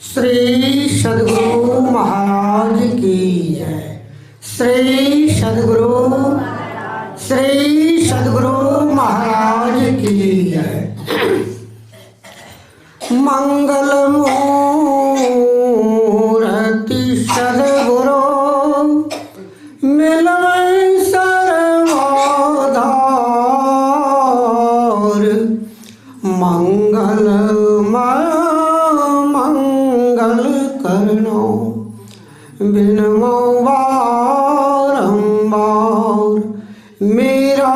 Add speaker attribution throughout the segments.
Speaker 1: श्री सद्गुरु महाराज की जय। श्री सद्गुरु महाराज की जय। मंगल मूर्ति सद्गुरु मिलवै सर्वोधार। मंगल करनो बिनमो बारंबार। मेरा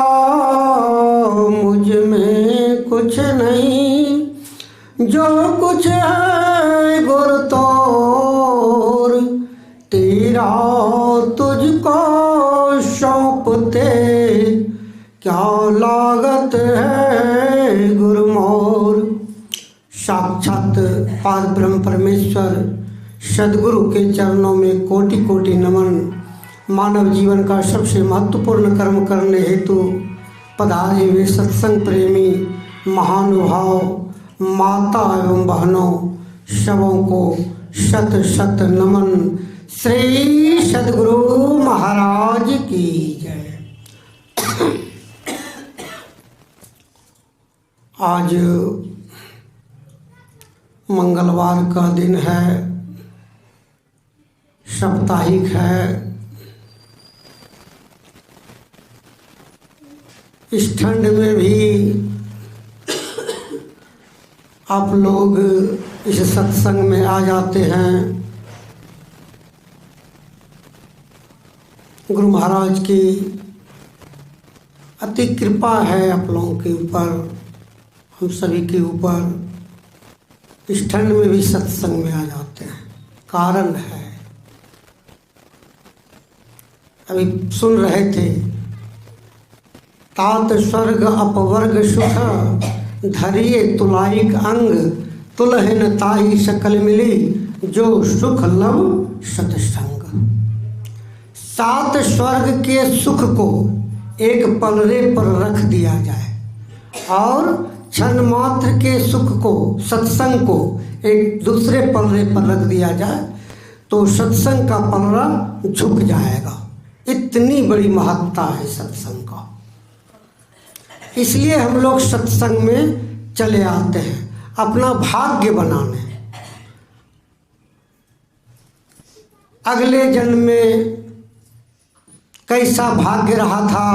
Speaker 1: मुझ में कुछ नहीं, जो कुछ है गुरु तोर। तेरा तुझको सौंपते क्या लागत है गुरु मोर। साक्षात पाद ब्रह्म परमेश्वर सद्गुरु के चरणों में कोटि कोटि नमन। मानव जीवन का सबसे महत्वपूर्ण कर्म करने हेतु पधारे हुए सत्संग प्रेमी महानुभाव माता एवं बहनों सबों को शत शत नमन। श्री सद्गुरु महाराज की जय। आज मंगलवार का दिन है, साप्ताहिक है। इस ठंड में भी आप लोग इस सत्संग में आ जाते हैं। गुरु महाराज की अति कृपा है आप लोगों के ऊपर, हम सभी के ऊपर। इस ठंड में भी सत्संग में आ जाते हैं, कारण है। अभी सुन रहे थे, तात स्वर्ग अपवर्ग सुख धरिए तुलाइक अंग। तुलहन ताही सकल मिली जो सुख लव सतसंग। सात स्वर्ग के सुख को एक पलड़े पर रख दिया जाए और क्षण मात्र के सुख को, सत्संग को एक दूसरे पलड़े पर रख दिया जाए तो सत्संग का पलड़ा झुक जाएगा। इतनी बड़ी महत्ता है सत्संग का। इसलिए हम लोग सत्संग में चले आते हैं अपना भाग्य बनाने। अगले जन्म में कैसा भाग्य रहा था,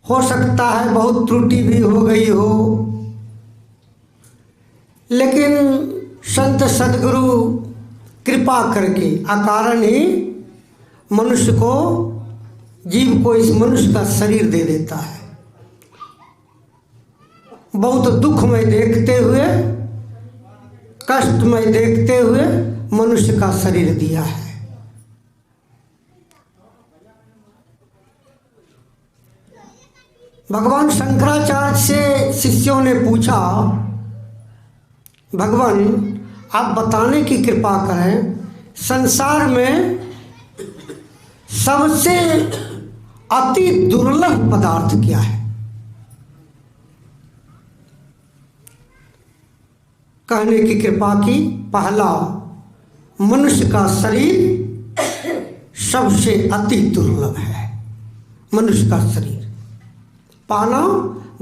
Speaker 1: हो सकता है बहुत त्रुटि भी हो गई हो, लेकिन संत सद्गुरु कृपा करके अकारण ही मनुष्य को, जीव को इस मनुष्य का शरीर दे देता है। बहुत दुखमय देखते हुए, कष्टमय देखते हुए मनुष्य का शरीर दिया है। भगवान शंकराचार्य से शिष्यों ने पूछा, भगवान आप बताने की कृपा करें, संसार में सबसे अति दुर्लभ पदार्थ क्या है? कहने की कृपा की, पहला मनुष्य का शरीर सबसे अति दुर्लभ है। मनुष्य का शरीर पाना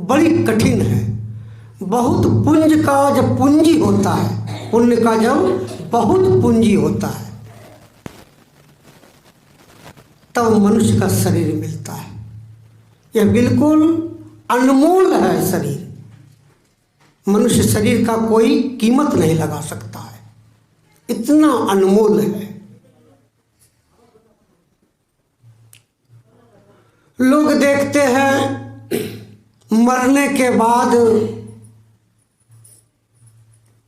Speaker 1: बड़ी कठिन है। बहुत पुण्य का जब पूंजी होता है, पुण्य का जब बहुत पूंजी होता है तब मनुष्य का शरीर मिलता है। यह बिल्कुल अनमोल है शरीर। मनुष्य शरीर का कोई कीमत नहीं लगा सकता है, इतना अनमोल है। लोग देखते हैं मरने के बाद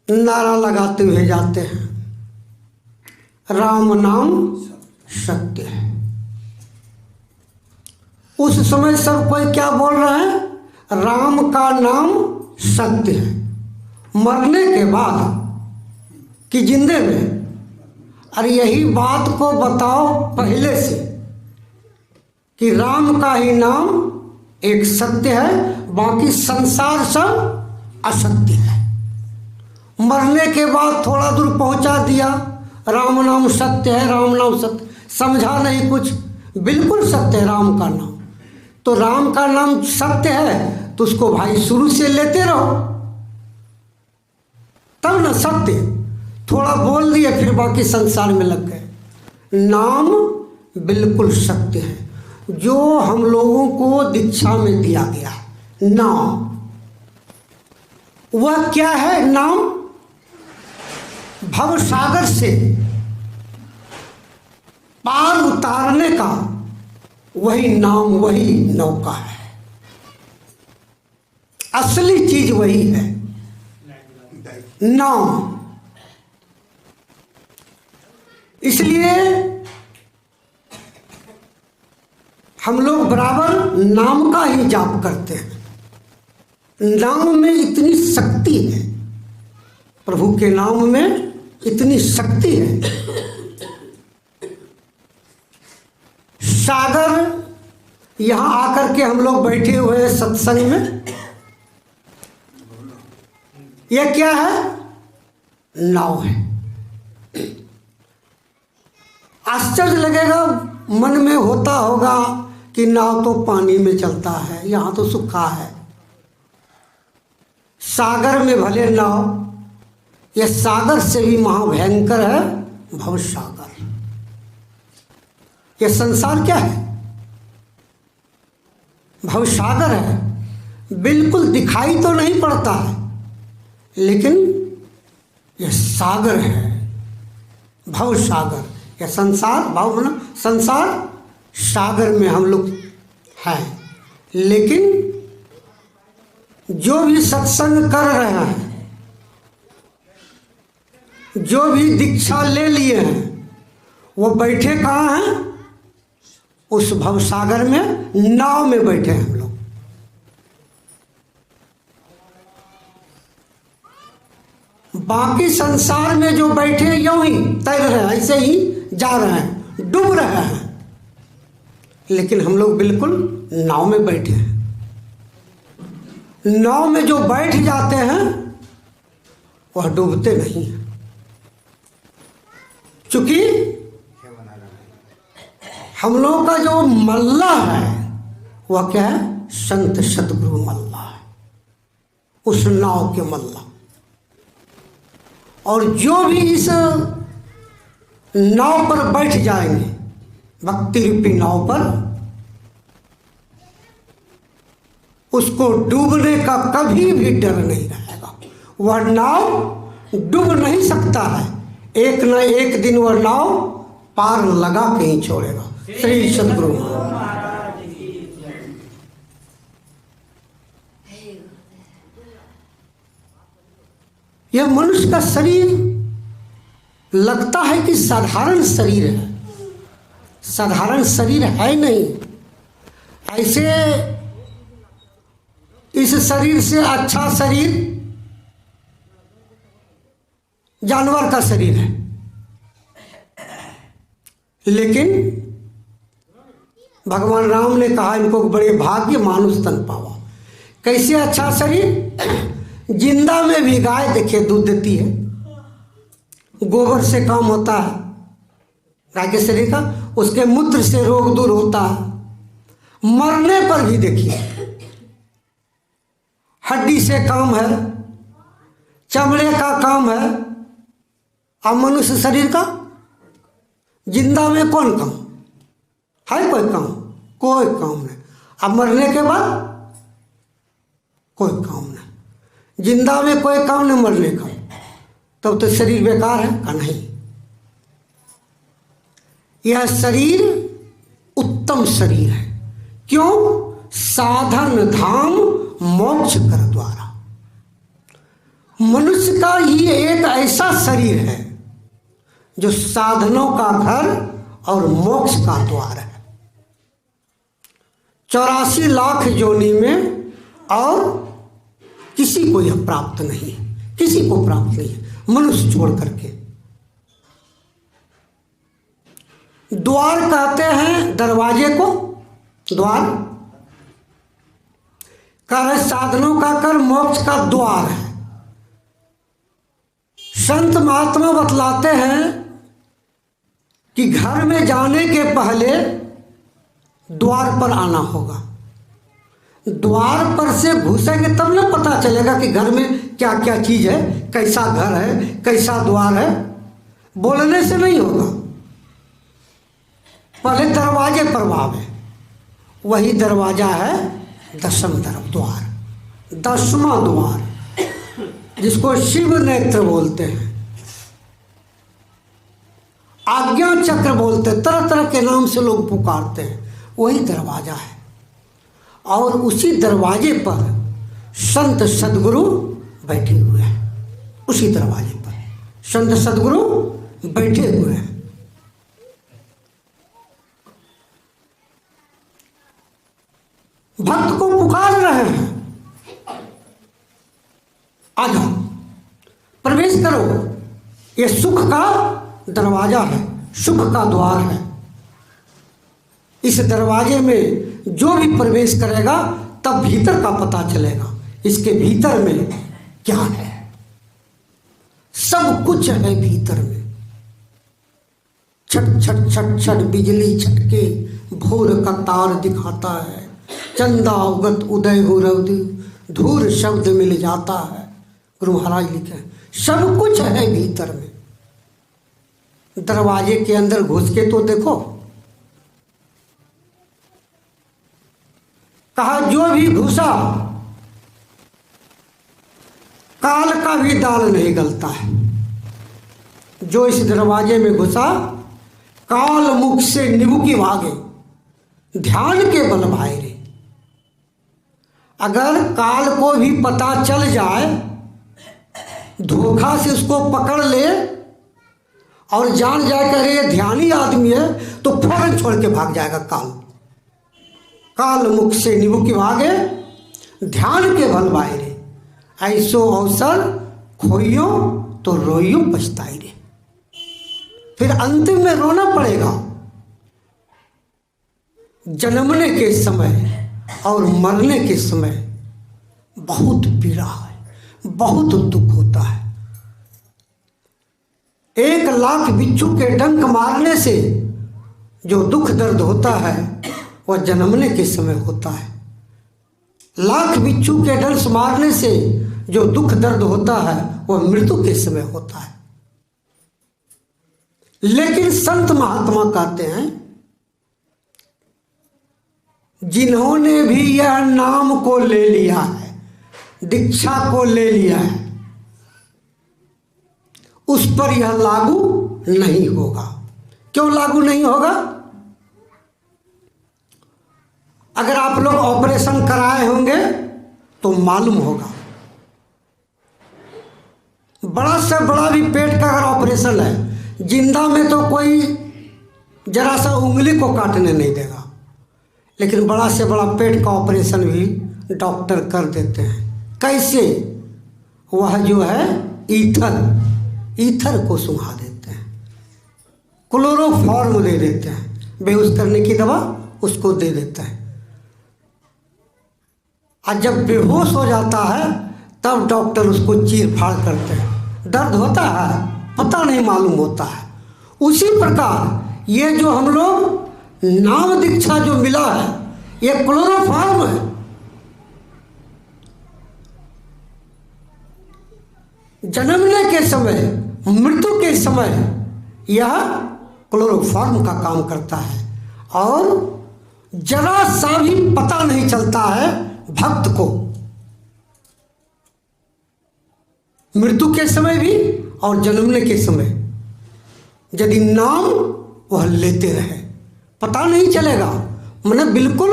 Speaker 1: नारा लगाते हुए जाते हैं, राम नाम सत्य है। उस समय सब कोई क्या बोल रहे हैं? राम का नाम सत्य है। मरने के बाद कि जिंदे में? अरे यही बात को बताओ पहले से कि राम का ही नाम एक सत्य है, बाकी संसार सब असत्य है। मरने के बाद थोड़ा दूर पहुंचा दिया, राम नाम सत्य है, राम नाम सत्य, समझा नहीं कुछ, बिल्कुल सत्य है राम का नाम। तो राम का नाम सत्य है तो उसको भाई शुरू से लेते रहो, तब ना सत्य। थोड़ा बोल दिए फिर बाकी संसार में लग गए। नाम बिल्कुल सत्य है जो हम लोगों को दीक्षा में दिया गया है। नाम वह क्या है? नाम भव सागर से पार उतारने का वही नाम, वही नौका है। असली चीज वही है नाम। इसलिए हम लोग बराबर नाम का ही जाप करते हैं। नाम में इतनी शक्ति है, प्रभु के नाम में इतनी शक्ति है। सागर यहां आकर के हम लोग बैठे हुए हैं सत्संग में, यह क्या है? नाव है। आश्चर्य लगेगा, मन में होता होगा कि नाव तो पानी में चलता है, यहां तो सूखा है। सागर में भले नाव, यह सागर से भी महाभयंकर है भवसागर। यह संसार क्या है? भवसागर है। बिल्कुल दिखाई तो नहीं पड़ता है, लेकिन यह सागर है, भवसागर। यह संसार, भाव ना संसार, सागर में हम लोग हैं। लेकिन जो भी सत्संग कर रहे हैं, जो भी दीक्षा ले लिए हैं, वो बैठे कहाँ हैं? उस भवसागर में, नाव में बैठे हैं हम लोग। बाकी संसार में जो बैठे यूं ही तैर रहे हैं, ऐसे ही जा रहे हैं, डूब रहे हैं। लेकिन हम लोग बिल्कुल नाव में बैठे हैं। नाव में जो बैठ जाते हैं वह डूबते नहीं हैं, क्योंकि हम लोगों का जो मल्ला है वह क्या है? संत सतगुरु मल्ला है, उस नाव के मल्ला। और जो भी इस नाव पर बैठ जाएंगे, भक्ति रूपी नाव पर, उसको डूबने का कभी भी डर नहीं रहेगा। वह नाव डूब नहीं सकता है, एक न एक दिन वह नाव पार लगा के ही छोड़ेगा। श्री सतगुरु यह मनुष्य का शरीर लगता है कि साधारण शरीर है, साधारण शरीर है नहीं। ऐसे इस शरीर से अच्छा शरीर जानवर का शरीर है, लेकिन भगवान राम ने कहा इनको बड़े भाग्य मानुष तन पावा। कैसे अच्छा शरीर? जिंदा में भी गाय देखिए दूध देती है, गोबर से काम होता है गाय के शरीर का, उसके मूत्र से रोग दूर होता है। मरने पर भी देखिए हड्डी से काम है, चमड़े का काम है। अब मनुष्य शरीर का जिंदा में कौन काम है? कोई काम? कोई काम नहीं। अब मरने के बाद कोई काम नहीं। जिंदा में कोई काम नहीं, मरने का तब तो शरीर बेकार है का? नहीं। यह शरीर उत्तम शरीर है। क्यों? साधन धाम मोक्ष कर द्वारा। मनुष्य का ही एक ऐसा शरीर है जो साधनों का घर और मोक्ष का द्वार है। 84 लाख योनि में और किसी को यह प्राप्त नहीं है, किसी को प्राप्त नहीं है, मनुष्य छोड़ करके। द्वार कहते हैं दरवाजे को, द्वार कह रहे साधनों का कर मोक्ष का द्वार है। संत महात्मा बतलाते हैं कि घर में जाने के पहले द्वार पर आना होगा। द्वार पर से घुसेंगे तब ना पता चलेगा कि घर में क्या क्या चीज़ है, कैसा घर है, कैसा द्वार है। बोलने से नहीं होगा, पहले दरवाजे पर भावे। वही दरवाजा है दशम द्वार, 10वां द्वार, जिसको शिव नेत्र बोलते हैं, आज्ञा चक्र बोलते हैं, तरह तरह के नाम से लोग पुकारते हैं। वही दरवाजा है और उसी दरवाजे पर संत सदगुरु बैठे हुए हैं। उसी दरवाजे पर संत सदगुरु बैठे हुए हैं। भक्त को पुकार रहे हैं, आ जाओ, प्रवेश करो। ये सुख का दरवाजा है, सुख का द्वार है। इस दरवाजे में जो भी प्रवेश करेगा तब भीतर का पता चलेगा, इसके भीतर में क्या है। सब कुछ है भीतर में। छट छट छट छट बिजली छटके, भोर का तार दिखाता है, चंदा उगत उदय हो रवि, धूर शब्द मिल जाता है। गुरु महाराज लिखे सब कुछ है भीतर में। दरवाजे के अंदर घुस के तो देखो, कहा जो भी घुसा काल का भी दाल नहीं गलता है। जो इस दरवाजे में घुसा काल मुख से निबुकी भागे, ध्यान के बल भाई रे। अगर काल को भी पता चल जाए, धोखा से उसको पकड़ ले और जान जाए कि अरे ध्यानी आदमी है, तो फौरन छोड़ के भाग जाएगा काल। काल मुख से निबुकी भागे, ध्यान के बल भाई रे। ऐसो अवसर खोइयो तो रोइयो पछताई रे। फिर अंतिम में रोना पड़ेगा। जन्मने के समय और मरने के समय बहुत पीड़ा है, बहुत दुख होता है। 1,00,000 बिच्छू के डंक मारने से जो दुख दर्द होता है वह जन्मने के समय होता है। 1,00,000 बिच्छू के डंक मारने से जो दुख दर्द होता है वह मृत्यु के समय होता है। लेकिन संत महात्मा कहते हैं, जिन्होंने भी यह नाम को ले लिया है, दीक्षा को ले लिया है, उस पर यह लागू नहीं होगा। क्यों लागू नहीं होगा? अगर आप लोग ऑपरेशन कराए होंगे तो मालूम होगा। बड़ा से बड़ा भी पेट का अगर ऑपरेशन है, जिंदा में तो कोई जरा सा उंगली को काटने नहीं देगा, लेकिन बड़ा से बड़ा पेट का ऑपरेशन भी डॉक्टर कर देते हैं। कैसे? वह जो है ईथर को सुंघा देते हैं, क्लोरोफॉर्म दे देते हैं, बेहोश करने की दवा उसको दे देते हैं। और जब बेहोश हो जाता है तब डॉक्टर उसको चीर फाड़ करते हैं। दर्द होता है, पता नहीं मालूम होता है। उसी प्रकार ये जो हम लोग नाम दीक्षा जो मिला है, ये क्लोरोफॉर्म है। जन्मने के समय, मृत्यु के समय यह क्लोरोफॉर्म का काम करता है और जरा सा भी पता नहीं चलता है भक्त को, मृत्यु के समय भी और जन्मने के समय। यदि नाम वह लेते रहे पता नहीं चलेगा। मैंने बिल्कुल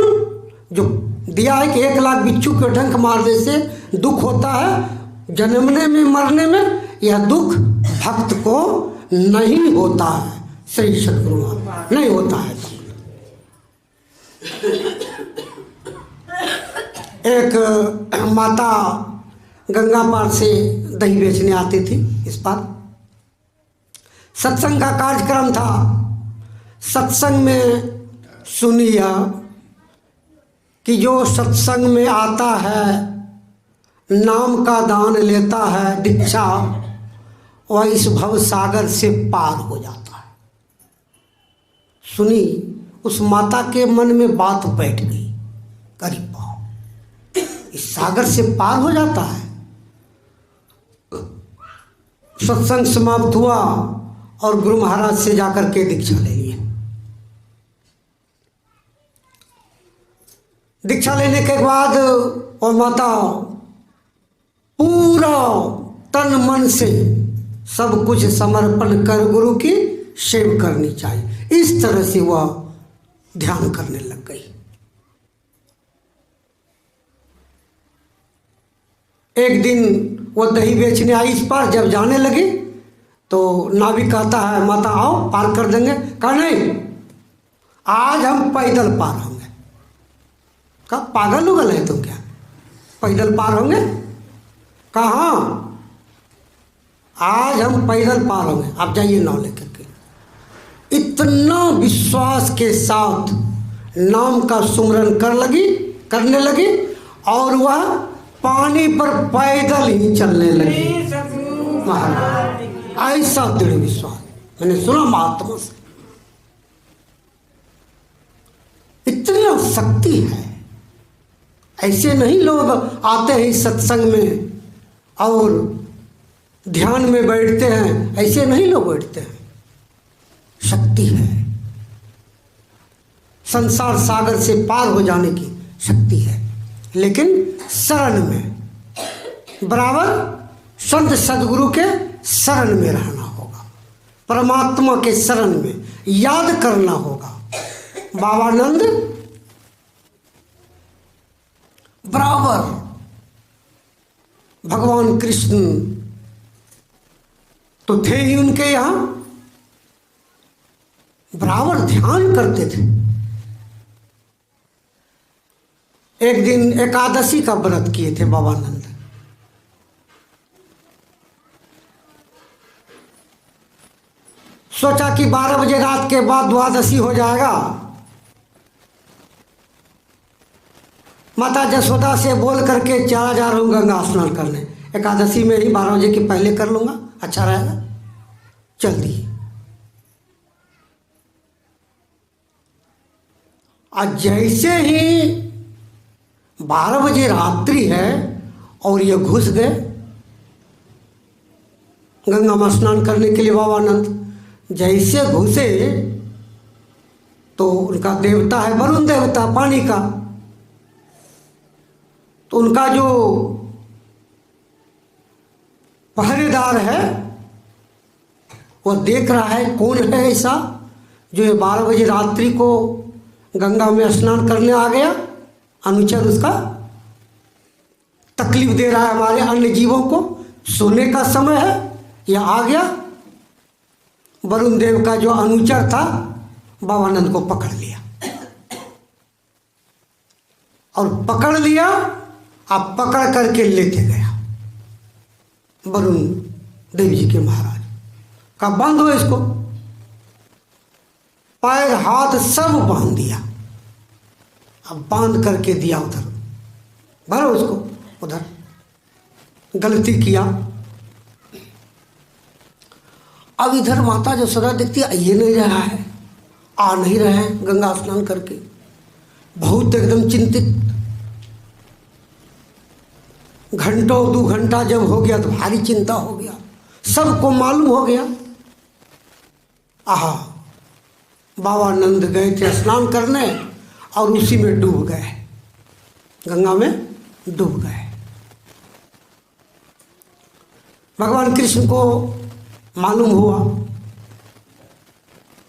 Speaker 1: जो दिया है कि 1,00,000 बिच्छू के डंक मारने से दुख होता है, जन्मने में मरने में यह दुख भक्त को नहीं होता है। श्री सद्गुरु नहीं होता है। एक माता गंगा पार से दही बेचने आती थी। इस पार सत्संग का कार्यक्रम था। सत्संग में सुनिया कि जो सत्संग में आता है, नाम का दान लेता है, दीक्षा, वह इस भव सागर से पार हो जाता है। सुनी, उस माता के मन में बात बैठ गई, करीब पाओ इस सागर से पार हो जाता है। सत्संग समाप्त हुआ और गुरु महाराज से जाकर के दीक्षा ले लिए। दीक्षा लेने के बाद वो माता पूरा तन मन से सब कुछ समर्पण कर गुरु की सेवा करनी चाहिए। इस तरह से वह ध्यान करने लग गई। एक दिन वो दही बेचने आई, इस पार जब जाने लगी तो नाविक कहता है, माता आओ पार कर देंगे। कहा नहीं, आज हम पैदल पार होंगे। कहा पागल उगल है तुम क्या, पैदल पार होंगे? कहा आज हम पैदल पार होंगे, आप जाइए नाव लेकर के। इतना विश्वास के साथ नाम का सुमरन करने लगी और वह पानी पर पैदल ही चलने लगी। ऐसा दृढ़ विश्वास मैंने सुना महात्मा से। इतनी शक्ति है। ऐसे नहीं लोग आते हैं सत्संग में और ध्यान में बैठते हैं, ऐसे नहीं लोग बैठते हैं। शक्ति है, संसार सागर से पार हो जाने की शक्ति है, लेकिन शरण में बराबर संत सदगुरु के शरण में रहना होगा, परमात्मा के शरण में याद करना होगा। बाबानंद बराबर भगवान कृष्ण तो थे ही उनके यहाँ, बराबर ध्यान करते थे। एक दिन एकादशी का व्रत किए थे बाबानंद। सोचा कि 12 बजे रात के बाद द्वादशी हो जाएगा। माता जसोदा से बोल करके चला जा रहा हूँ गंगा स्नान करने। एकादशी में ही 12 बजे के पहले कर लूँगा, अच्छा रहेगा। चल दी। आज जैसे ही 12 बजे रात्रि है और ये घुस गए गंगा में स्नान करने के लिए। बाबानंद जैसे घुसे तो उनका देवता है वरुण देवता पानी का, तो उनका जो पहरेदार है वो देख रहा है कौन है ऐसा जो ये 12 बजे रात्रि को गंगा में स्नान करने आ गया। अनुचर उसका तकलीफ दे रहा है, हमारे अन्य जीवों को सोने का समय है, यह आ गया। वरुण देव का जो अनुचर था बाबानंद को पकड़ लिया और पकड़ लिया, अब पकड़ करके लेते गया वरुण देव जी के महाराज का। बांध दो इसको, पैर हाथ सब बांध दिया। अब बांध करके दिया उधर, भरो उसको उधर। गलती किया। अब इधर माता जसोदा देखती ये नहीं रहा है, आ नहीं रहे हैं गंगा स्नान करके, बहुत एकदम चिंतित। घंटों 2 घंटा जब हो गया तो भारी चिंता हो गया, सबको मालूम हो गया। आहा, बाबानंद गए थे स्नान करने और उसी में डूब गए, गंगा में डूब गए। भगवान कृष्ण को मालूम हुआ,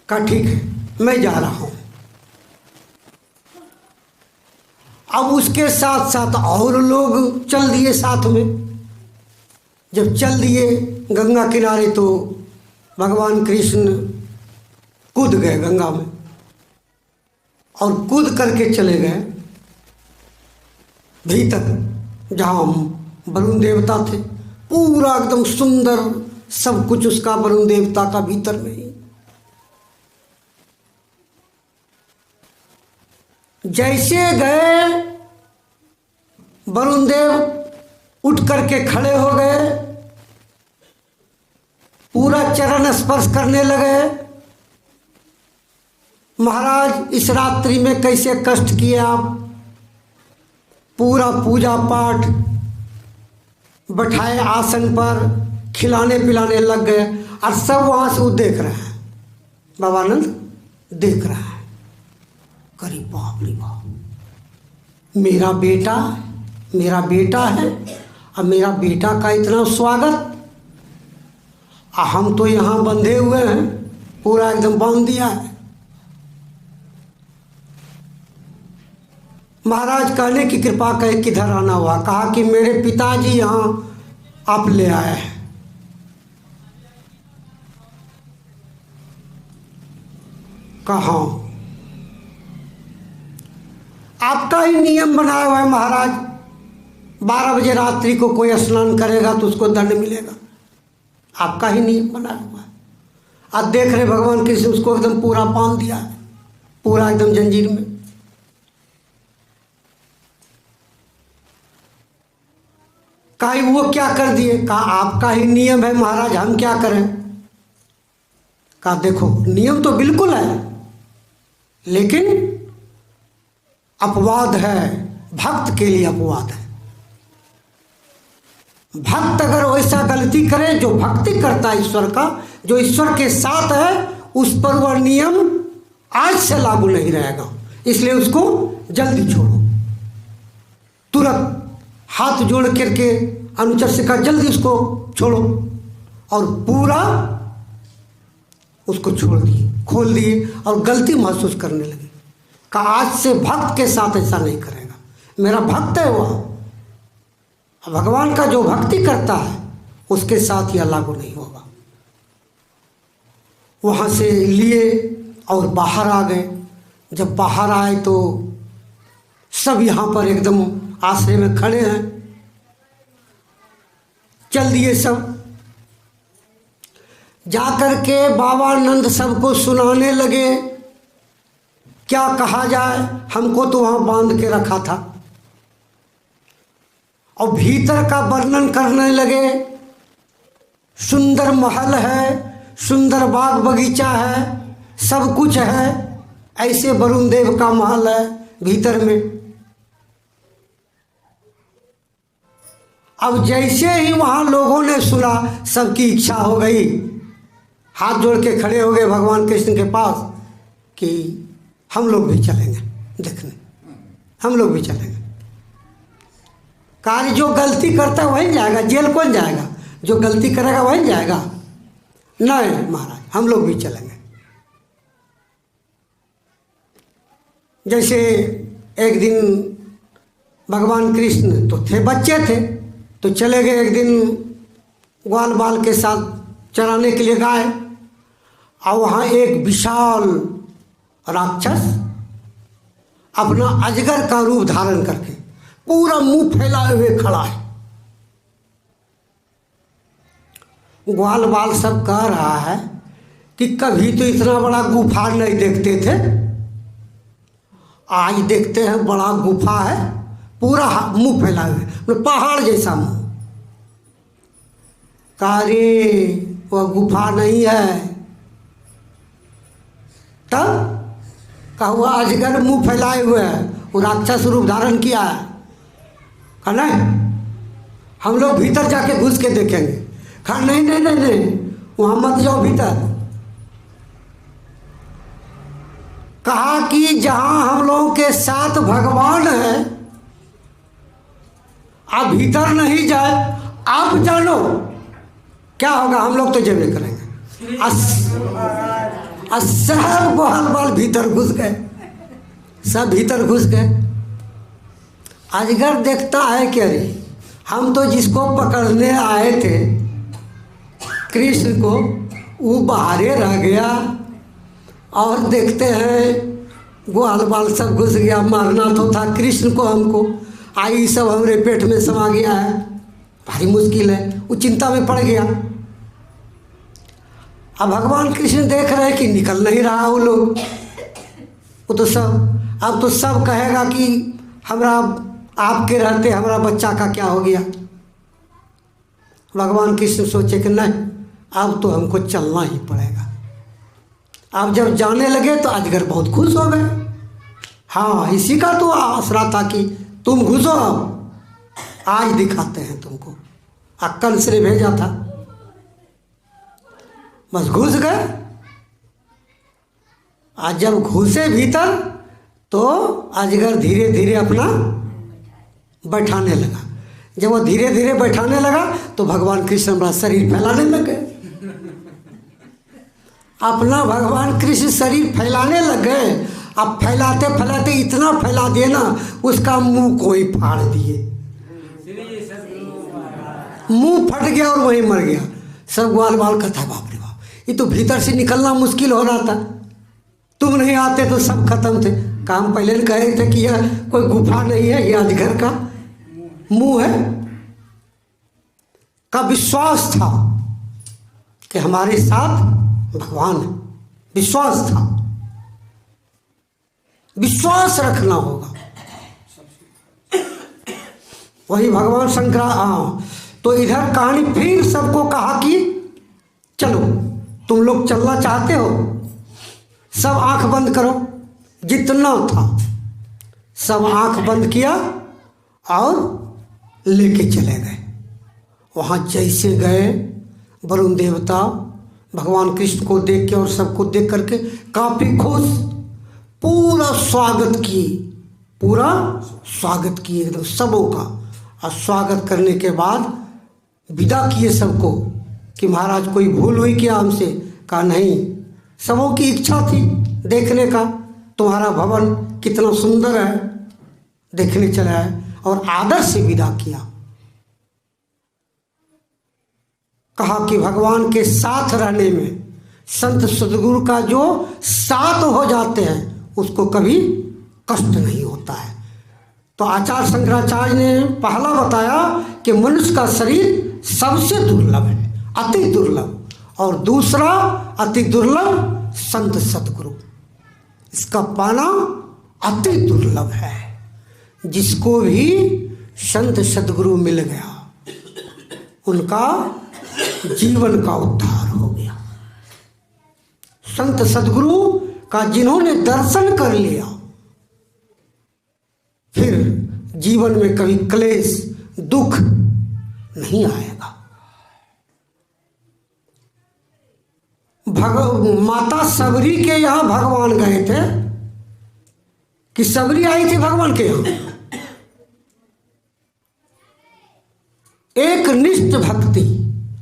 Speaker 1: कहा ठीक है मैं जा रहा हूं। अब उसके साथ साथ और लोग चल दिए साथ में। जब चल दिए गंगा किनारे तो भगवान कृष्ण कूद गए गंगा में और कूद करके चले गए भीतर, जहाँ वरुण देवता थे। पूरा एकदम सुंदर सब कुछ उसका वरुण देवता का भीतर में ही। जैसे गए वरुण देव उठ करके खड़े हो गए पूरा चरण स्पर्श करने लगे। महाराज इस रात्रि में कैसे कष्ट किए आप। पूरा पूजा पाठ बैठाए आसन पर, खिलाने पिलाने लग गए और सब वहाँ से वो देख रहे हैं। बाबानंद देख रहा है, करीब बाप रे बाप, मेरा बेटा है और मेरा बेटा का इतना स्वागत, और हम तो यहाँ बंधे हुए हैं, पूरा एकदम बांध दिया है। महाराज कहने की कृपा कहे किधर आना हुआ। कहा कि मेरे पिताजी यहाँ आप ले आए हैं। कहा आपका ही नियम बनाया हुआ है महाराज, 12 बजे रात्रि को कोई स्नान करेगा तो उसको दंड मिलेगा। आपका ही नियम बनाया हुआ है। आप देख रहे भगवान कृष्ण उसको एकदम पूरा बांध दिया है, पूरा एकदम जंजीर में। कहा वो क्या कर दिए। कहा आपका ही नियम है महाराज, हम क्या करें। कहा देखो नियम तो बिल्कुल है, लेकिन अपवाद है, भक्त के लिए अपवाद है। भक्त अगर वैसा गलती करे, जो भक्ति करता है ईश्वर का, जो ईश्वर के साथ है, उस पर वह नियम आज से लागू नहीं रहेगा। इसलिए उसको जल्दी छोड़ो। तुरंत हाथ जोड़ करके अनुचर से कहा जल्दी उसको छोड़ो, और पूरा उसको छोड़ दिए, खोल दिए और गलती महसूस करने लगे। कहा आज से भक्त के साथ ऐसा नहीं करेगा, मेरा भक्त है वह, भगवान का जो भक्ति करता है उसके साथ यह लागू नहीं होगा। वहाँ से लिए और बाहर आ गए। जब बाहर आए तो सब यहाँ पर एकदम आश्रय में खड़े हैं। चल दिए सब, जाकर के बाबानंद सबको सुनाने लगे। क्या कहा जाए, हमको तो वहाँ बांध के रखा था। और भीतर का वर्णन करने लगे। सुंदर महल है, सुंदर बाग बगीचा है, सब कुछ है। ऐसे वरुण देव का महल है भीतर में। अब जैसे ही वहाँ लोगों ने सुना, सबकी इच्छा हो गई, हाथ जोड़ के खड़े हो गए भगवान कृष्ण के पास कि हम लोग भी चलेंगे देखने, हम लोग भी चलेंगे। कार्य जो गलती करता है वही जाएगा, जेल कौन जाएगा, जो गलती करेगा वही जाएगा। नहीं महाराज, हम लोग भी चलेंगे। जैसे एक दिन भगवान कृष्ण तो थे, बच्चे थे, तो चले गए एक दिन ग्वाल बाल के साथ चराने के लिए गाय। और वहाँ एक विशाल राक्षस अपना अजगर का रूप धारण करके पूरा मुंह फैलाए हुए खड़ा है। ग्वाल बाल सब कह रहा है कि कभी तो इतना बड़ा गुफा नहीं देखते थे, आज देखते हैं बड़ा गुफा है, पूरा मुंह फैलाए हुए, पहाड़ जैसा मुंह। कहा रे वह गुफा नहीं है। तब कहा हुआ अजगर मुंह फैलाए हुए है, वो राक्षस रूप धारण किया है। कहा नहीं, हम लोग भीतर जाके घुस के देखेंगे। कहा नहीं नहीं नहीं नहीं, वहाँ मत जाओ भीतर। कहा कि जहाँ हम लोगों के साथ भगवान है, आप भीतर नहीं जाए, आप जानो क्या होगा, हम लोग तो जबे करेंगे। सब बहल बाल भीतर घुस गए, सब भीतर घुस गए। अजगर देखता है कि अरे हम तो जिसको पकड़ने आए थे कृष्ण को, वो बाहरे रह गया, और देखते हैं ग्वाल बाल सब घुस गया। मारना तो था कृष्ण को, हमको आई सब हमारे पेट में समा गया है, भारी मुश्किल है। वो चिंता में पड़ गया। अब भगवान कृष्ण देख रहे हैं कि निकल नहीं रहा वो लोग, वो तो सब, अब तो सब कहेगा कि हमरा आपके रहते हमारा बच्चा का क्या हो गया। भगवान कृष्ण सोचे कि नहीं, अब तो हमको चलना ही पड़ेगा। अब जब जाने लगे तो अजगर बहुत खुश हो गए। हाँ, इसी का तो आसरा था कि तुम घुसो, अब आज दिखाते हैं तुमको। अक्कल से भेजा था, बस घुस गए। आज जब घुसे भीतर तो अजगर धीरे धीरे अपना बैठाने लगा। जब वो धीरे धीरे बैठाने लगा तो भगवान कृष्ण अपना शरीर फैलाने लगे। अपना भगवान कृष्ण शरीर फैलाने लग गए। अब फैलाते फैलाते इतना फैला दिए ना, उसका मुंह कोई फाड़ दिए, मुंह फट गया और वहीं मर गया। सब ग्वाल बाल कहता, बाप रे बाप, ये तो भीतर से निकलना मुश्किल हो रहा था, तुम नहीं आते तो सब खत्म थे। काम पहले कह रहे थे कि यह कोई गुफा नहीं है, यह अजगर का मुंह है। का विश्वास था कि हमारे साथ भगवान है, विश्वास था। विश्वास रखना होगा। वही भगवान शंकर। तो इधर कहानी फिर सबको कहा कि चलो तुम लोग चलना चाहते हो, सब आंख बंद करो। जितना था सब आंख बंद किया और लेके चले गए। वहाँ जैसे गए, वरुण देवता भगवान कृष्ण को देख के और सबको देख करके काफी खुश, पूरा स्वागत किए, पूरा स्वागत किए एकदम सबों का। और स्वागत करने के बाद विदा किए सबको कि महाराज कोई भूल हुई क्या हमसे? कहा नहीं, सबों की इच्छा थी देखने का, तुम्हारा भवन कितना सुंदर है, देखने चला है। और आदर से विदा किया। कहा कि भगवान के साथ रहने में, संत सदगुरु का जो साथ हो जाते हैं उसको कभी कष्ट नहीं होता है। तो आचार्य शंकराचार्य ने पहला बताया कि मनुष्य का शरीर सबसे दुर्लभ है, अति दुर्लभ। और दूसरा अति दुर्लभ संत सदगुरु, इसका पाना अति दुर्लभ है। जिसको भी संत सदगुरु मिल गया उनका जीवन का उद्धार हो गया। संत सदगुरु का जिन्होंने दर्शन कर लिया, फिर जीवन में कभी क्लेश दुख नहीं आएगा। माता सबरी के यहाँ भगवान गए थे कि सबरी आई थी भगवान के यहाँ। एक निष्ठ भक्ति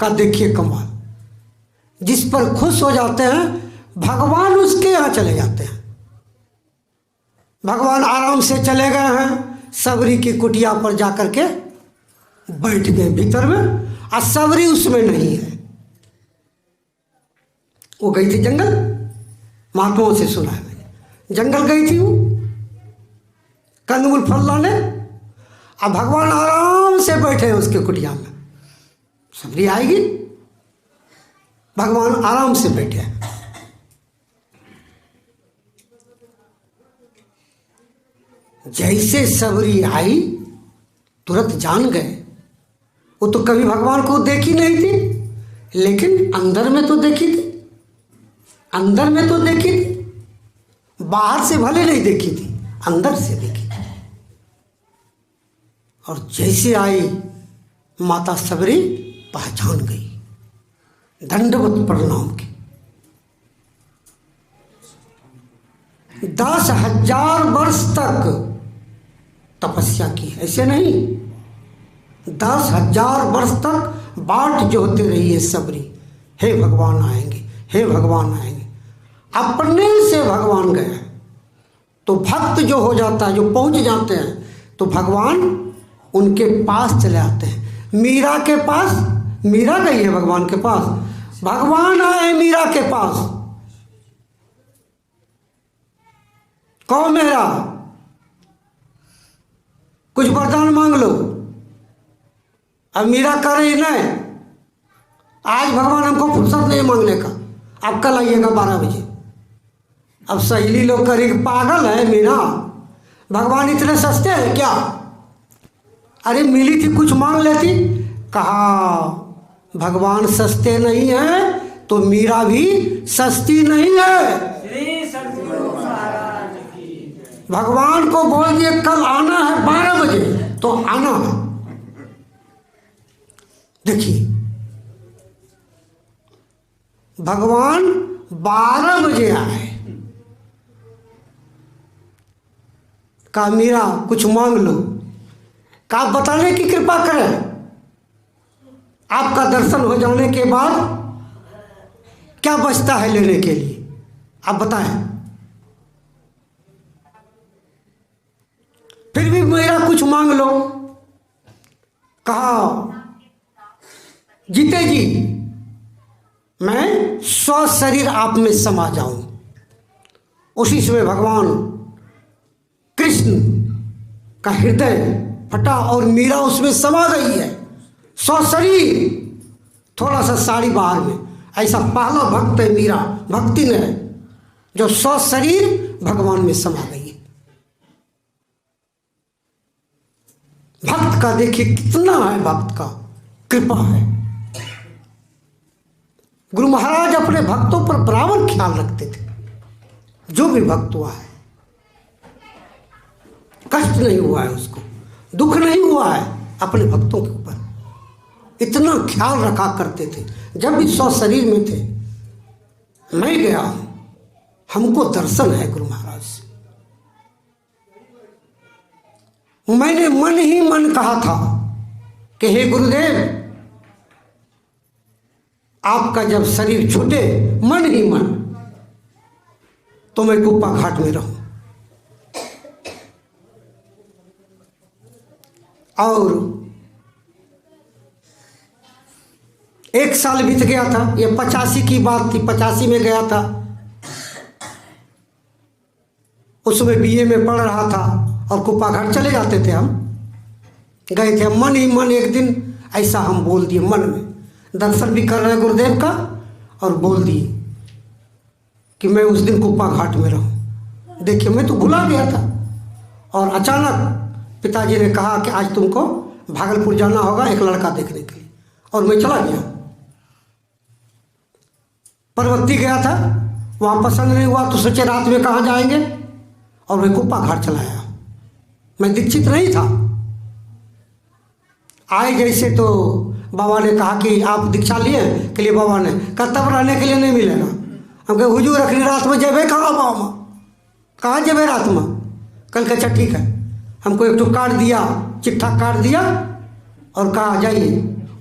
Speaker 1: का देखिए कमाल, जिस पर खुश हो जाते हैं भगवान उसके यहाँ चले जाते हैं। भगवान आराम से चले गए हैं, सबरी की कुटिया पर जाकर के बैठ गए भीतर में, और सबरी उसमें नहीं है। वो गई थी जंगल, महात्माओं से सुना है मैंने, जंगल गई थी वो कंदमूल फल लाने। अब भगवान आराम से बैठे हैं उसके कुटिया में। सबरी आएगी, भगवान आराम से बैठे हैं। जैसे सबरी आई तुरंत जान गए। वो तो कभी भगवान को देखी नहीं थी, लेकिन अंदर में तो देखी थी, अंदर में तो देखी थी। बाहर से भले नहीं देखी थी, अंदर से देखी थी। और जैसे आई माता सबरी पहचान गई, दंडवत प्रणाम की। 10,000 वर्ष तक तपस्या की, ऐसे नहीं, 10,000 वर्ष तक बाट जोहते रही है सबरी। हे भगवान आएंगे, हे भगवान आएंगे। अपने से भगवान गए। तो भक्त जो हो जाता है, जो पहुंच जाते हैं, तो भगवान उनके पास चले आते हैं। मीरा के पास, मीरा गई है भगवान के पास, भगवान आए मीरा के पास। कहो मेरा कुछ वरदान मांग लो। अब मीरा कह रही नहीं, आज भगवान हमको फुर्सत नहीं मांगने का, अब कल आइएगा 12 बजे। अब सहेली लोग करेगी पागल है मीरा, भगवान इतने सस्ते हैं क्या? अरे मिली थी कुछ मांग लेती। कहा भगवान सस्ते नहीं है तो मीरा भी सस्ती नहीं है। भगवान को बोल दिए कल आना है 12 बजे तो आना है। देखिए भगवान 12 बजे आए, कहा मीरा कुछ मांग लो, कहा बताने की कृपा करें, आपका दर्शन हो जाने के बाद क्या बचता है लेने के लिए, आप बताएं। फिर भी मेरा कुछ मांग लो। कहा जीते जी मैं 100 शरीर आप में समा जाऊं। उसी समय भगवान कृष्ण का हृदय फटा और मीरा उसमें समा गई है। 100 शरीर, थोड़ा सा साड़ी बाहर में। ऐसा पहला भक्त है मीरा, भक्ति ने जो 100 शरीर भगवान में समा गई है। भक्त का देखिए कितना है, भक्त का कृपा है। गुरु महाराज अपने भक्तों पर बराबर ख्याल रखते थे। जो भी भक्त हुआ है कष्ट नहीं हुआ है, उसको दुख नहीं हुआ है, अपने भक्तों के ऊपर इतना ख्याल रखा करते थे। जब भी 100 शरीर में थे, मैं गया हूं, हमको दर्शन है गुरु महाराज से। मैंने मन ही मन कहा था कि हे गुरुदेव, आपका जब शरीर छूटे मन ही मन, तो मैं कुप्पा घाट में रहूं। और 1 साल बीत गया था, ये 85 की बात थी, 85 में गया था। उसमें BA में पढ़ रहा था और कुप्पा घाट चले जाते थे हम। गए थे मन ही मन, एक दिन ऐसा हम बोल दिए मन में, दर्शन भी कर रहे गुरुदेव का, और बोल दिए कि मैं उस दिन कुप्पा घाट में रहूं। देखिए मैं तो भुला गया था, और अचानक पिताजी ने कहा कि आज तुमको भागलपुर जाना होगा एक लड़का देखने के लिए, और मैं चला गया। परवत्ती गया था, वहाँ पसंद नहीं हुआ तो सोचे रात में कहाँ जाएंगे, और मैं कुप्पा घाट चला आया। मैं दीक्षित नहीं था। आए जैसे तो बाबा ने कहा कि आप दीक्षा लिए के लिए, बाबा ने कहा तब रहने के लिए नहीं मिलेगा। हम कहे हुजूर अखनी रात में जेबे कहाँ बाबा, कहाँ जेबे रात में। कल का अच्छा ठीक है, हमको एक तो कार्ड दिया, चिट्ठा कार्ड दिया, और कहा जाइए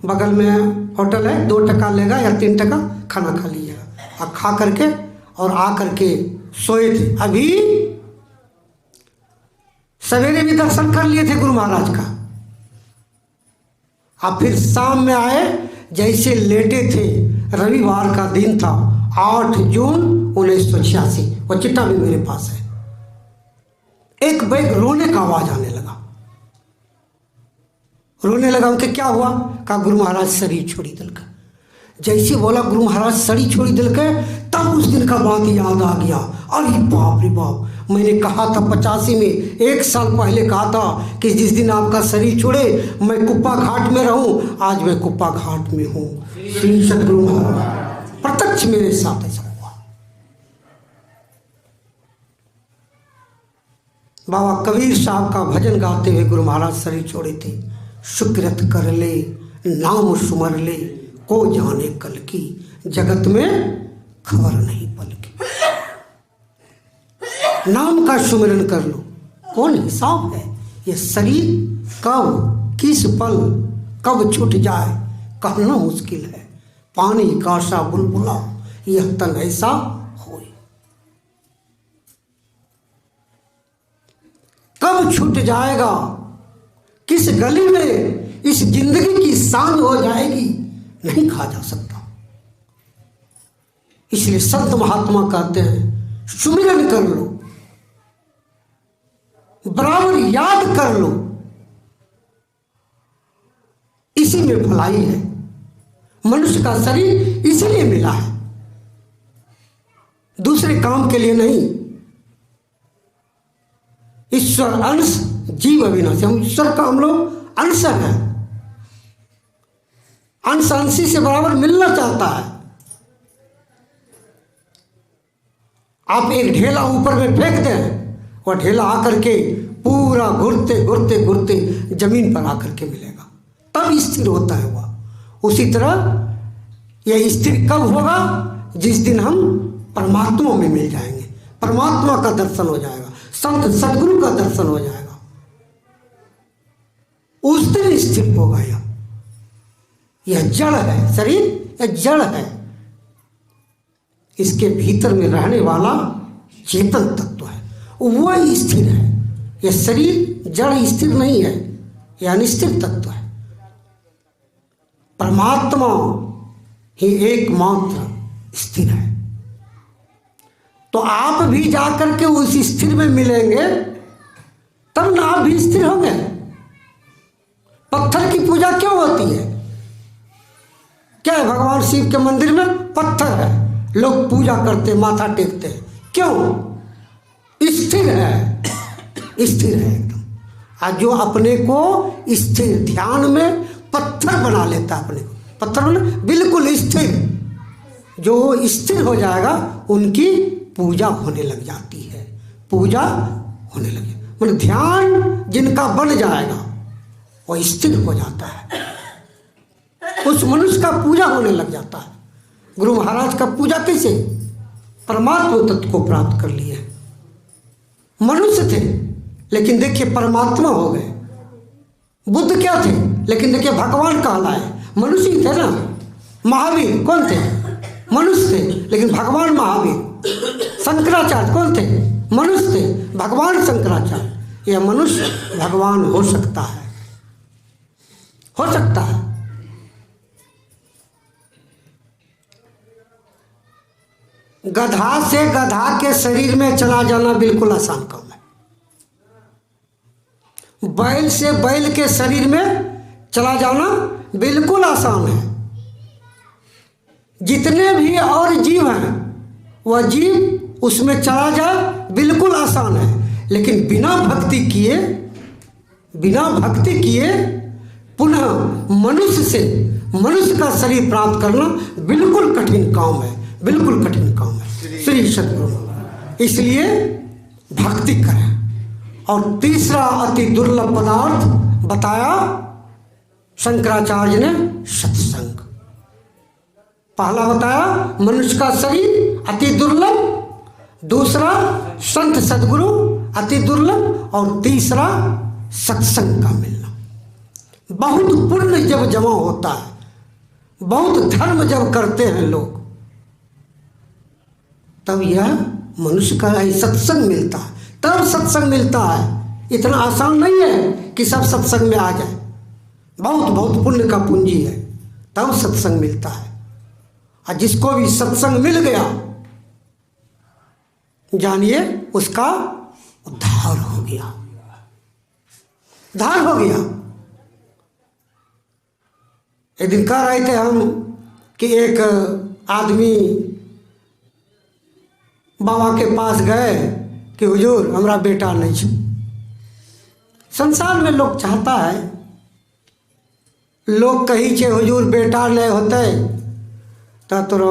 Speaker 1: बगल में होटल है, 2 टका लेगा या 3 टका, खाना खा लीजिएगा। और खा करके और आ करके सोए थे। अभी सवेरे भी दर्शन कर लिए थे गुरु महाराज का। अब फिर शाम में आए, जैसे लेटे थे, रविवार का दिन था, 8 जून 1986। वो चिट्ठा भी मेरे पास है। एक बैग रोने का आवाज आने लगा। रोने लगा, उनके क्या हुआ? कहा गुरु महाराज शरीर छोड़ी दिल का। जैसे बोला गुरु महाराज शरीर छोड़ी दिल के, तब उस दिन का बात याद आ गया। अरे बाप रे बाप, मैंने कहा था 85 में, 1 साल पहले कहा था कि जिस दिन आपका शरीर छोड़े मैं कुप्पा घाट में रहूं। आज मैं कुप्पा घाट में हूं। श्री सद्गुरु महाराज प्रत्यक्ष मेरे साथ ऐसा हुआ। बाबा कबीर साहब का भजन गाते हुए गुरु महाराज शरीर छोड़े थे। शुक्रत कर ले, नाम सुमर ले, को जाने कल की, जगत में खबर नहीं पल की। नाम का सुमिरन कर लो, कौन हिसाब है। ये शरीर कब किस पल कब छूट जाए कहना मुश्किल है। पानी का सा बुलबुला यह तन ऐसा होए, कब छूट जाएगा किस गली में इस जिंदगी की सांझ हो जाएगी, नहीं कहा जा सकता। इसलिए संत महात्मा कहते हैं सुमिरन कर लो, बराबर याद कर लो, इसी में भलाई है। मनुष्य का शरीर इसीलिए मिला है, दूसरे काम के लिए नहीं। ईश्वर अंश जीव अविनाशी, हम ईश्वर का हम लोग अंश हैं। अंश अंशी से बराबर मिलना चाहता है। आप एक ढेला ऊपर में फेंक दें, वह ढेला आकर के पूरा घुरते घुरते घुरते जमीन पर आकर के मिलेगा, तब स्थिर होता है वह। उसी तरह यह स्थिर कब होगा? जिस दिन हम परमात्मा में मिल जाएंगे, परमात्मा का दर्शन हो जाएगा, संत सदगुरु का दर्शन हो जाएगा, उस दिन स्थिर होगा। यह जड़ है, शरीर यह जड़ है, इसके भीतर में रहने वाला चेतन तत्व है, वह स्थिर है। यह शरीर जड़ स्थिर नहीं है, यह अनिश्चित तत्व है। परमात्मा ही एकमात्र स्थिर है। तो आप भी जाकर के उस स्थिर में मिलेंगे, तब ना आप भी स्थिर होंगे। पत्थर की पूजा क्यों होती है? क्या है? भगवान शिव के मंदिर में पत्थर है, लोग पूजा करते, माथा टेकते हैं, क्यों? स्थिर है, स्थिर है एकदम। आज जो अपने को स्थिर ध्यान में पत्थर बना लेता है, अपने को पत्थर बना बिल्कुल स्थिर, जो स्थिर हो जाएगा उनकी पूजा होने लग जाती है, पूजा होने लगे। मतलब ध्यान जिनका बन जाएगा वो स्थिर हो जाता है, उस मनुष्य का पूजा होने लग जाता है। गुरु महाराज का पूजा कैसे? परमात्मा तत्व को प्राप्त कर लिए। मनुष्य थे लेकिन देखिए परमात्मा हो गए। बुद्ध क्या थे? लेकिन देखिए भगवान कहलाए। मनुष्य ही थे ना। महावीर कौन थे? मनुष्य थे लेकिन भगवान महावीर। शंकराचार्य कौन थे? मनुष्य थे, भगवान शंकराचार्य। यह मनुष्य भगवान हो सकता है, हो सकता है। गधा से गधा के शरीर में चला जाना बिल्कुल आसान काम है। बैल से बैल के शरीर में चला जाना बिल्कुल आसान है। जितने भी और जीव हैं वह जीव उसमें चला जाए बिल्कुल आसान है। लेकिन बिना भक्ति किए पुनः मनुष्य का शरीर प्राप्त करना बिल्कुल कठिन काम है, बिल्कुल कठिन काम है। श्री सद्गुरु इसलिए भक्ति करें। और तीसरा अति दुर्लभ पदार्थ बताया शंकराचार्य ने, सत्संग। पहला बताया मनुष्य का शरीर अति दुर्लभ, दूसरा संत सद्गुरु अति दुर्लभ, और तीसरा सत्संग का मिलना। बहुत पुण्य जब जमा होता है, बहुत धर्म जब करते हैं लोग, तब यह मनुष्य का सत्संग मिलता है, तब सत्संग मिलता है। इतना आसान नहीं है कि सब सत्संग में आ जाए। बहुत पुण्य का पूंजी है, तब सत्संग मिलता है। और जिसको भी सत्संग मिल गया, जानिए उसका उद्धार हो गया, उद्धार हो गया। एक दिन कह रहे थे हम कि एक आदमी बाबा के पास गए कि हुजूर हमारा बेटा नहीं छे। संसार में लोग चाहता है, लोग कही छे हुजूर बेटा नहीं होते तो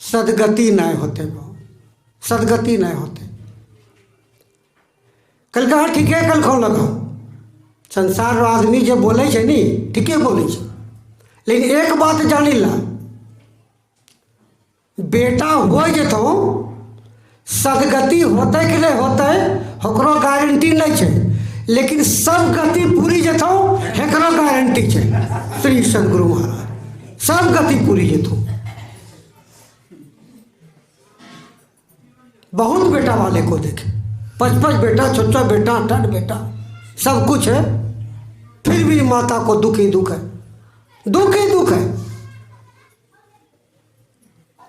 Speaker 1: सदगति नहीं होते, सदगति नहीं होते। कल कहा ठीक है, कल कौन लगा। संसार आदमी जब बोले छे नी ठीके बोले छे, लेकिन एक बात जानी ला, बेटा हो जेतो सदगति होते कि नहीं होते हकरो गारंटी नहीं छे, लेकिन सब गति पूरी जेतो हेकरो गारंटी छे। श्री सद्गुरु महाराज सब गति पूरी जेतो। बहुत बेटा वाले को देखे, 5 बेटा, छोटा बेटा, 8 बेटा, सब कुछ है, फिर भी माता को दुख ही दुख है, दुख ही दुख है।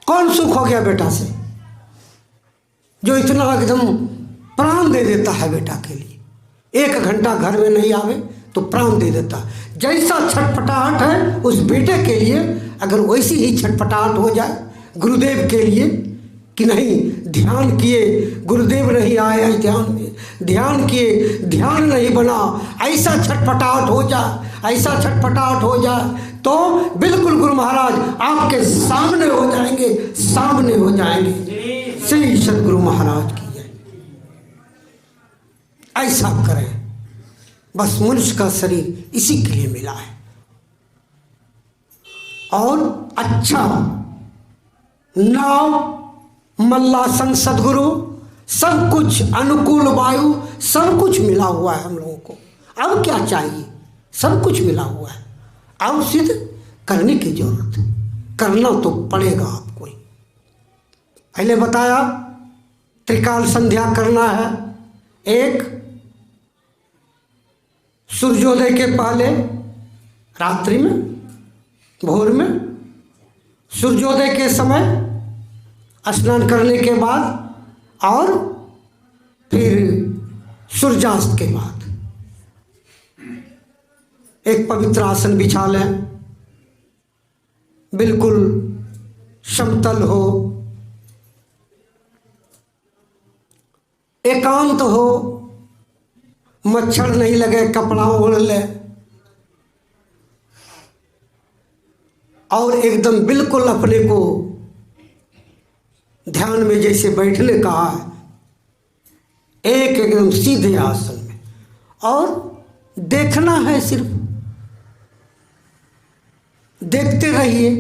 Speaker 1: कौन सुख हो गया बेटा से, जो इतना एकदम प्राण दे देता है बेटा के लिए। 1 घंटा घर में नहीं आवे तो प्राण दे देता है। जैसा छटपटाहट है उस बेटे के लिए, अगर वैसी ही छटपटाहट हो जाए गुरुदेव के लिए कि नहीं ध्यान किए गुरुदेव नहीं आए ध्यान में, ध्यान किए ध्यान नहीं बना, ऐसा छटपटाहट हो जाए, ऐसा छटपटाहट हो जाए तो बिल्कुल गुरु महाराज आपके सामने हो जाएंगे, सामने हो जाएंगे। श्री सद्गुरु महाराज की जय। ऐसा करें, बस मनुष्य का शरीर इसी के लिए मिला है। और अच्छा नाव मल्लासन सद्गुरु सब कुछ, अनुकूल वायु सब कुछ मिला हुआ है हम लोगों को। अब क्या चाहिए? सब कुछ मिला हुआ है। अब सिद्ध करने की जरूरत है, करना तो पड़ेगा आपको। पहले बताया त्रिकाल संध्या करना है। एक सूर्योदय के पहले, रात्रि में, भोर में, सूर्योदय के समय, स्नान करने के बाद, और फिर सूर्यास्त के बाद एक पवित्र आसन बिछा लें, बिल्कुल समतल हो, एकांत हो, मच्छर नहीं लगे, कपड़ा ओढ़ ले, और एकदम बिल्कुल अपने को ध्यान में जैसे बैठने कहा है, एक एकदम सीधे आसन में, और देखना है, सिर्फ देखते रहिए।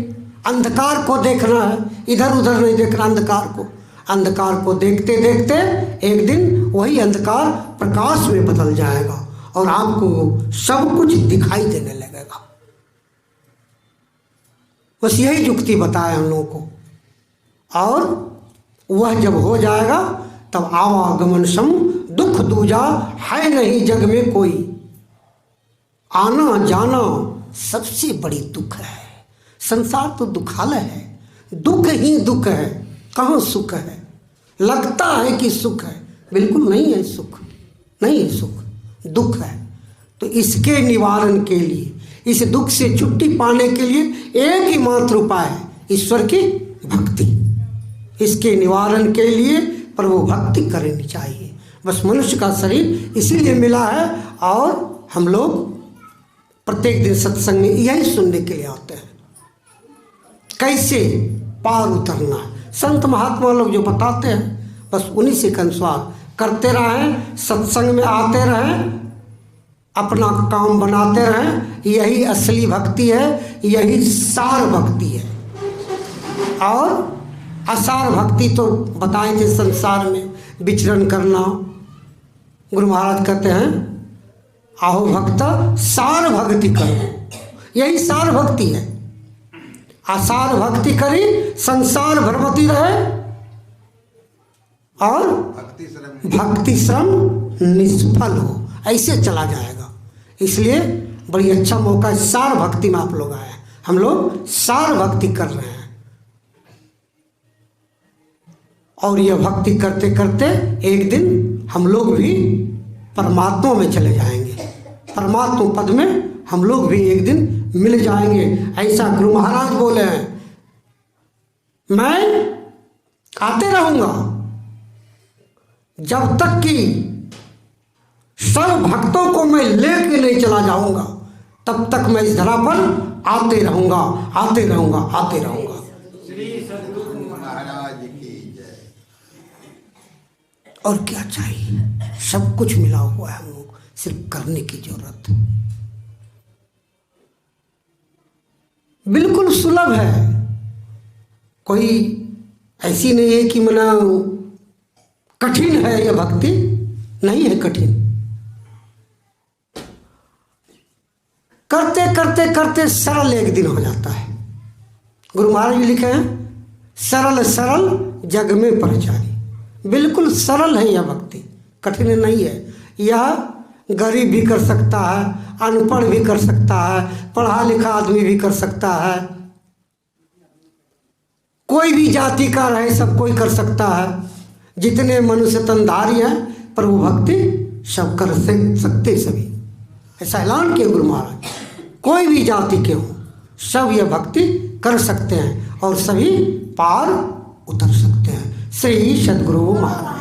Speaker 1: अंधकार को देखना है, इधर उधर नहीं देखना अंधकार को। अंधकार को देखते देखते एक दिन वही अंधकार प्रकाश में बदल जाएगा और आपको सब कुछ दिखाई देने लगेगा। बस यही युक्ति बताया हम लोगों को। और वह जब हो जाएगा तब आवागमन सम दुख दूजा है नहीं जग में कोई। आना जाना सबसे बड़ी दुख है। संसार तो दुखालय है, दुख ही दुख है, कहाँ सुख है? लगता है कि सुख है, बिल्कुल नहीं है सुख, नहीं है सुख, दुख है। तो इसके निवारण के लिए, इस दुख से छुट्टी पाने के लिए एक ही मात्र उपाय है, ईश्वर की भक्ति। इसके निवारण के लिए प्रभु भक्ति करनी चाहिए। बस मनुष्य का शरीर इसीलिए मिला है, और हम लोग प्रत्येक दिन सत्संग में यही सुनने के लिए आते हैं, कैसे पार उतरना है। संत महात्मा लोग जो बताते हैं बस उन्हीं से अनुसार करते रहें, सत्संग में आते रहें, अपना काम बनाते रहें। यही असली भक्ति है, यही सार भक्ति है। और असार भक्ति तो बताए थे, संसार में विचरण करना। गुरु महाराज कहते हैं आहो भक्त सार भक्ति करो, यही सार भक्ति है। आसार भक्ति करी संसार भरमती रहे और भक्ति श्रम निष्फल हो, ऐसे चला जाएगा। इसलिए बड़ी अच्छा मौका है, सार भक्ति में आप लोग आए, हम लोग सार भक्ति कर रहे हैं। और यह भक्ति करते करते एक दिन हम लोग भी परमात्मा में चले जाएंगे, परमात्मा पद में हम लोग भी एक दिन मिल जाएंगे। ऐसा गुरु महाराज बोले हैं, मैं आते रहूंगा जब तक कि सब भक्तों को मैं लेके नहीं चला जाऊंगा, तब तक मैं इस धरा पर आते रहूंगा, आते रहूंगा, आते रहूंगा।
Speaker 2: श्री सद्गुरु महाराज की जय।
Speaker 1: और क्या चाहिए? सब कुछ मिला हुआ है, हम लोग सिर्फ करने की जरूरत है। बिल्कुल सुलभ है, कोई ऐसी नहीं है कि मना कठिन है। यह भक्ति नहीं है कठिन। करते करते करते सरल एक दिन हो जाता है। गुरु महाराज जी लिखे हैं सरल सरल जग में परचारी। बिल्कुल सरल है यह भक्ति, कठिन नहीं है। यह गरीब भी कर सकता है, अनपढ़ भी कर सकता है, पढ़ा लिखा आदमी भी कर सकता है, कोई भी जाति का रहे सब कोई कर सकता है। जितने मनुष्य तनधारी हैं प्रभु भक्ति सब कर सकते सभी, ऐसा ऐलान किया गुरु महाराज। कोई भी जाति के हो सब यह भक्ति कर सकते हैं और सभी पार उतर सकते हैं। श्री सद्गुरु महाराज।